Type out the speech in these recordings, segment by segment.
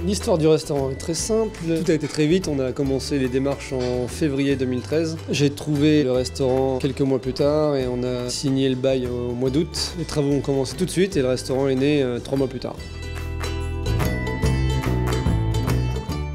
L'histoire du restaurant est très simple. Tout a été très vite. On a commencé les démarches en février 2013. J'ai trouvé le restaurant quelques mois plus tard et on a signé le bail au mois d'août. Les travaux ont commencé tout de suite et le restaurant est né 3 mois plus tard.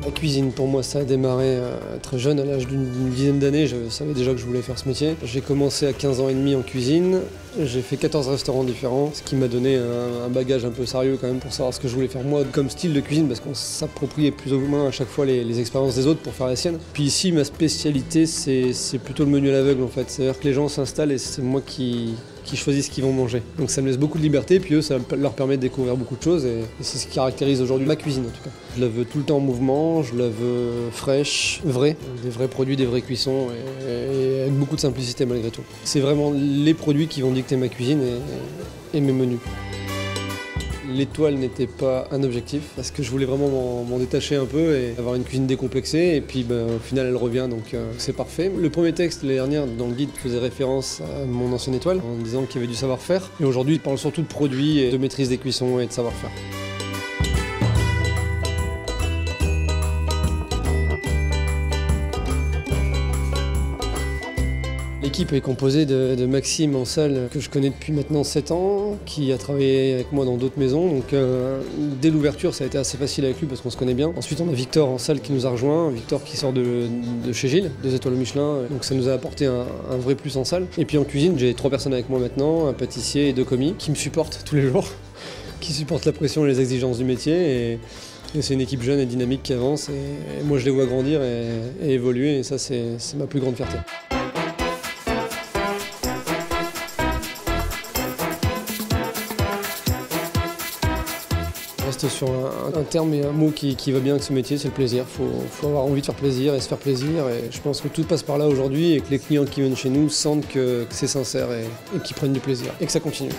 La cuisine, pour moi, ça a démarré très jeune, à l'âge d'une dizaine d'années. Je savais déjà que je voulais faire ce métier. J'ai commencé à 15 ans et demi en cuisine. J'ai fait 14 restaurants différents, ce qui m'a donné un bagage un peu sérieux quand même pour savoir ce que je voulais faire moi comme style de cuisine, parce qu'on s'appropriait plus ou moins à chaque fois les expériences des autres pour faire la sienne. Puis ici, ma spécialité, c'est plutôt le menu à l'aveugle en fait. C'est-à-dire que les gens s'installent et c'est moi qui choisis ce qu'ils vont manger. Donc ça me laisse beaucoup de liberté, puis eux, ça leur permet de découvrir beaucoup de choses et c'est ce qui caractérise aujourd'hui ma cuisine en tout cas. Je la veux tout le temps en mouvement, je la veux fraîche, vraie, des vrais produits, des vraies cuissons et avec beaucoup de simplicité malgré tout. C'est vraiment les produits qui vont dicter ma cuisine et mes menus. L'étoile n'était pas un objectif parce que je voulais vraiment m'en détacher un peu et avoir une cuisine décomplexée et puis au final elle revient donc c'est parfait. Le premier texte l'année dernière dans le guide faisait référence à mon ancienne étoile en disant qu'il y avait du savoir-faire et aujourd'hui il parle surtout de produits, et de maîtrise des cuissons et de savoir-faire. L'équipe est composée de Maxime en salle, que je connais depuis maintenant 7 ans, qui a travaillé avec moi dans d'autres maisons. Donc dès l'ouverture, ça a été assez facile avec lui parce qu'on se connaît bien. Ensuite, on a Victor en salle qui nous a rejoint, Victor qui sort de chez Gilles, 2 étoiles au Michelin. Donc ça nous a apporté un vrai plus en salle. Et puis en cuisine, j'ai 3 personnes avec moi maintenant, un pâtissier et 2 commis, qui me supportent tous les jours, qui supportent la pression et les exigences du métier. Et c'est une équipe jeune et dynamique qui avance. Et moi, je les vois grandir et évoluer. Et ça, c'est ma plus grande fierté. Je reste sur un terme et un mot qui va bien avec ce métier, c'est le plaisir. Faut avoir envie de faire plaisir et se faire plaisir. Et je pense que tout passe par là aujourd'hui et que les clients qui viennent chez nous sentent que c'est sincère et qu'ils prennent du plaisir et que ça continue.